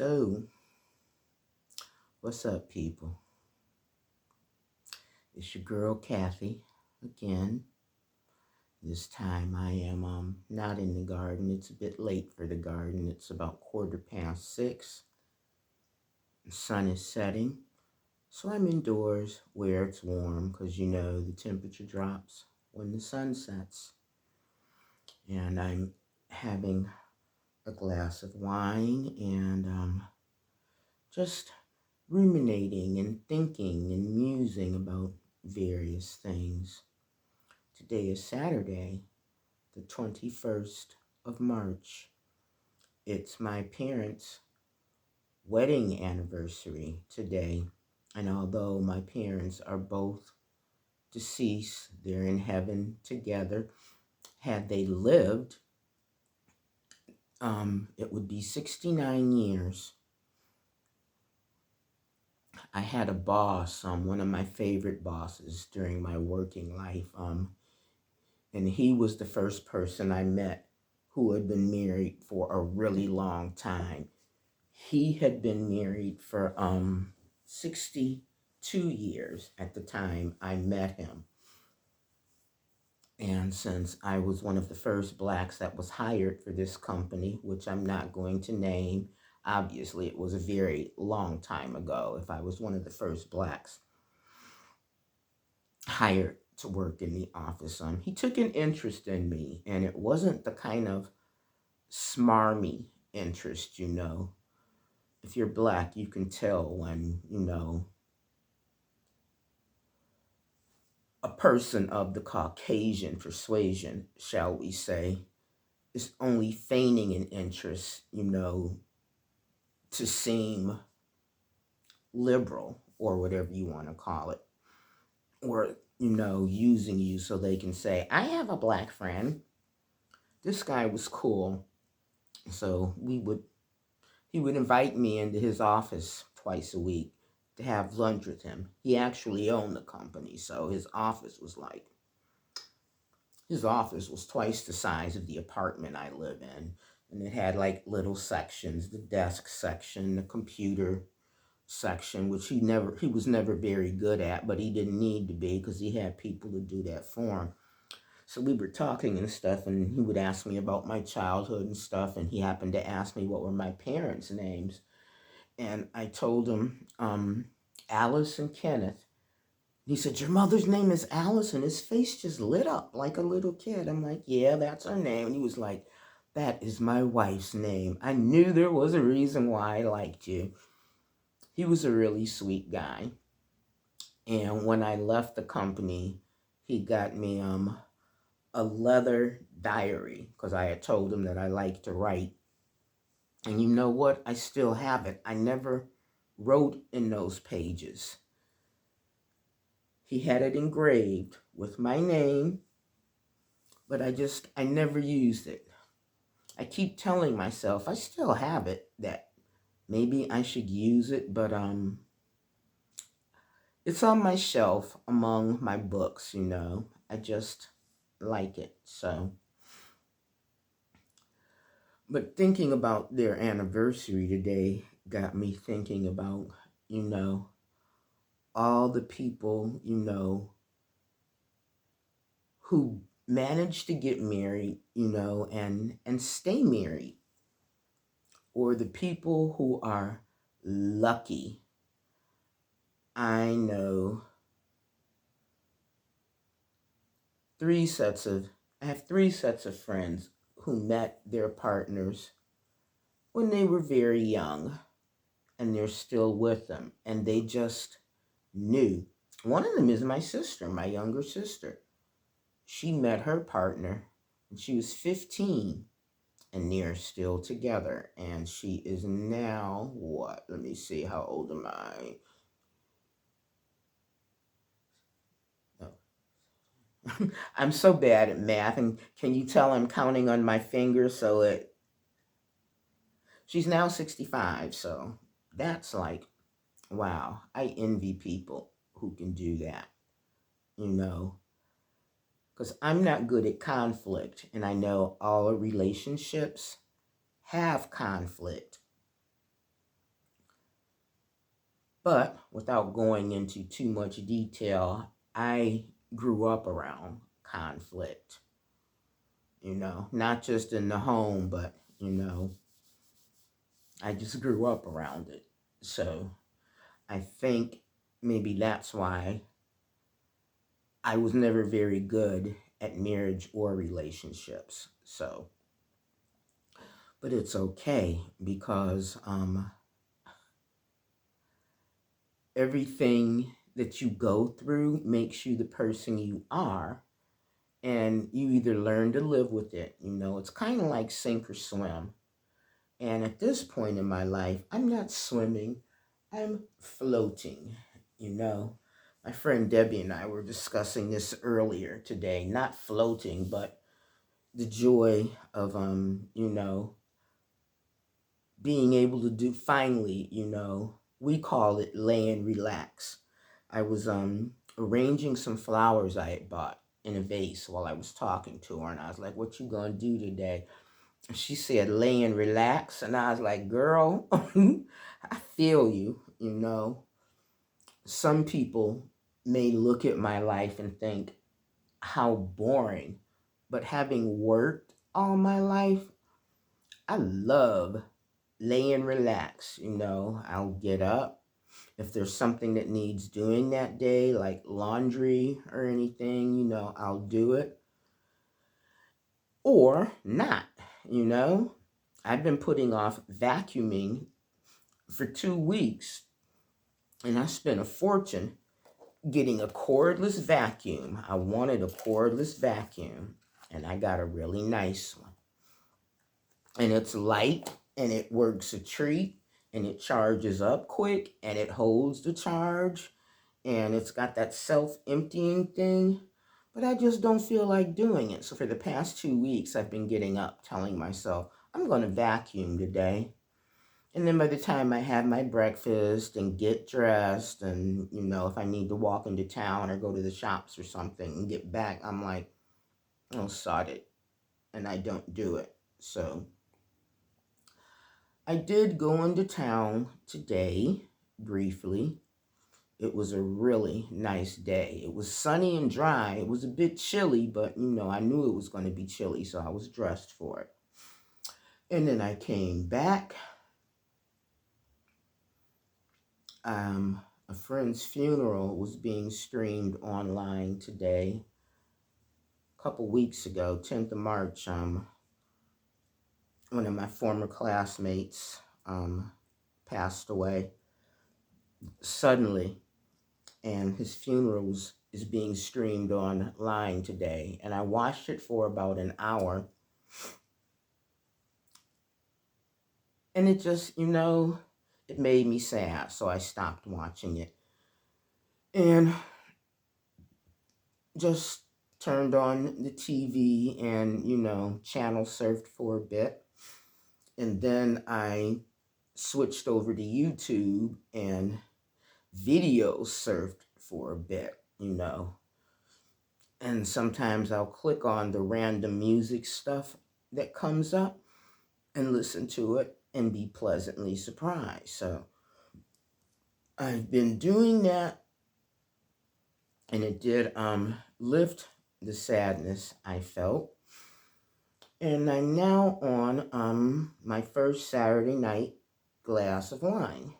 So, what's up, people? It's your girl Kathy again. This time I am not in the garden. It's a bit late for the garden. It's about 6:15. The sun is setting, so I'm indoors where it's warm because the temperature drops when the sun sets. And I'm having a glass of wine and just ruminating and thinking and musing about various things. Today is Saturday, the 21st of March. It's my parents' wedding anniversary today. And although my parents are both deceased, they're in heaven together. Had they lived, it would be 69 years. I had a boss, one of my favorite bosses during my working life, and he was the first person I met who had been married for a really long time. He had been married for 62 years at the time I met him. And since I was one of the first blacks that was hired for this company, which I'm not going to name, obviously it was a very long time ago if I was one of the first blacks hired to work in the office. He took an interest in me, and it wasn't the kind of smarmy interest, If you're black, you can tell when, a person of the Caucasian persuasion, shall we say, is only feigning an interest, to seem liberal or whatever you want to call it. Or, using you so they can say, I have a black friend. This guy was cool. So he would invite me into his office twice a week to have lunch with him. He actually owned the company, so his office was twice the size of the apartment I live in. And it had like little sections, the desk section, the computer section, which he was never very good at, but he didn't need to be because he had people to do that for him. So we were talking and stuff, and he would ask me about my childhood and stuff, and he happened to ask me what were my parents' names. And I told him Alice and Kenneth. He said, your mother's name is Alice? And his face just lit up like a little kid. I'm like, yeah, that's her name. And he was like, that is my wife's name. I knew there was a reason why I liked you. He was a really sweet guy. And when I left the company, he got me a leather diary because I had told him that I like to write. And you know what? I still have it. I never wrote in those pages. He had it engraved with my name, but I never used it. I keep telling myself I still have it, that maybe I should use it, but it's on my shelf among my books, I just like it, so. But thinking about their anniversary today got me thinking about, all the people, who manage to get married, and stay married. Or the people who are lucky. I know I have three sets of friends who met their partners when they were very young, and they're still with them, and they just knew. One of them is my sister, my younger sister. She met her partner when she was 15, and they're still together, and she is now, what? Let me see, how old am I? I'm so bad at math, and can you tell I'm counting on my fingers? She's now 65, so that's like, wow, I envy people who can do that, because I'm not good at conflict, and I know all relationships have conflict. But without going into too much detail, I grew up around conflict, not just in the home, but, I just grew up around it. So I think maybe that's why I was never very good at marriage or relationships. So, but it's okay because everything that you go through makes you the person you are, and you either learn to live with it. It's kind of like sink or swim. And at this point in my life, I'm not swimming, I'm floating. You know, my friend Debbie and I were discussing this earlier today, not floating, but the joy of, being able to do finally, we call it lay and relax. I was arranging some flowers I had bought in a vase while I was talking to her, and I was like, "What you gonna do today?" And she said, "Lay and relax," and I was like, "Girl, I feel you." Some people may look at my life and think how boring, but having worked all my life, I love lay and relax. I'll get up. If there's something that needs doing that day, like laundry or anything, I'll do it. Or not, you know. I've been putting off vacuuming for 2 weeks, and I spent a fortune getting a cordless vacuum. I wanted a cordless vacuum, and I got a really nice one. And it's light, and it works a treat, and it charges up quick, and it holds the charge, and it's got that self-emptying thing, but I just don't feel like doing it. So for the past 2 weeks, I've been getting up telling myself, I'm going to vacuum today. And then by the time I have my breakfast and get dressed, and, if I need to walk into town or go to the shops or something and get back, I'm like, oh, sod it. And I don't do it. So I did go into town today briefly. It was a really nice day. It was sunny and dry. It was a bit chilly, but I knew it was going to be chilly, so I was dressed for it. And then I came back. A friend's funeral was being streamed online today. A couple weeks ago, 10th of March, one of my former classmates passed away suddenly, and his funeral is being streamed online today. And I watched it for about an hour. And it just, it made me sad, so I stopped watching it. And just turned on the TV and, channel surfed for a bit. And then I switched over to YouTube and video surfed for a bit, And sometimes I'll click on the random music stuff that comes up and listen to it and be pleasantly surprised. So I've been doing that, and it did lift the sadness I felt. And I'm now on my first Saturday night glass of wine.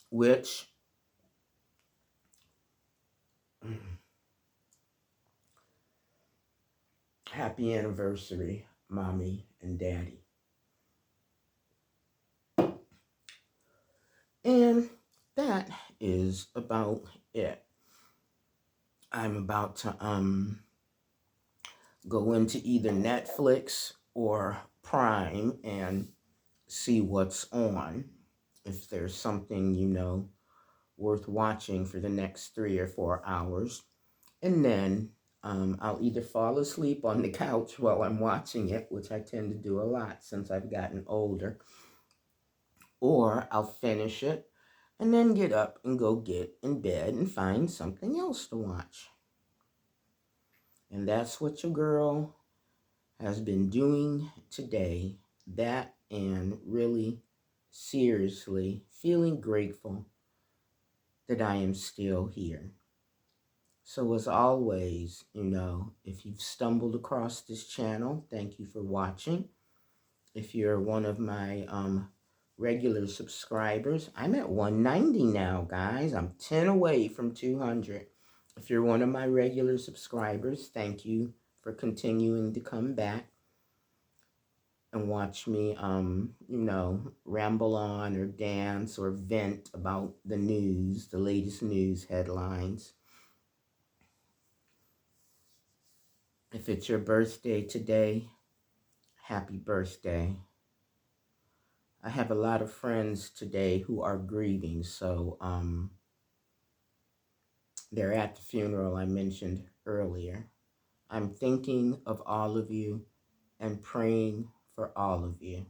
Which happy anniversary, Mommy and Daddy. And that is about it. I'm about to go into either Netflix or Prime and see what's on. If there's something, worth watching for the next 3 or 4 hours. And then I'll either fall asleep on the couch while I'm watching it, which I tend to do a lot since I've gotten older, or I'll finish it and then get up and go get in bed and find something else to watch. And that's what your girl has been doing today, that and really seriously feeling grateful that I am still here. So as always, if you've stumbled across this channel, thank you for watching. If you're one of my regular subscribers, I'm at 190 now, guys. I'm 10 away from 200. If you're one of my regular subscribers, thank you for continuing to come back and watch me, ramble on or dance or vent about the news, the latest news headlines. If it's your birthday today, happy birthday. I have a lot of friends today who are grieving, so they're at the funeral I mentioned earlier. I'm thinking of all of you and praying for all of you.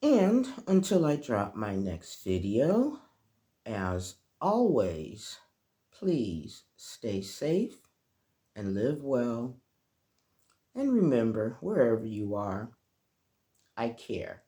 And until I drop my next video, as always, please stay safe and live well. And remember, wherever you are, I care.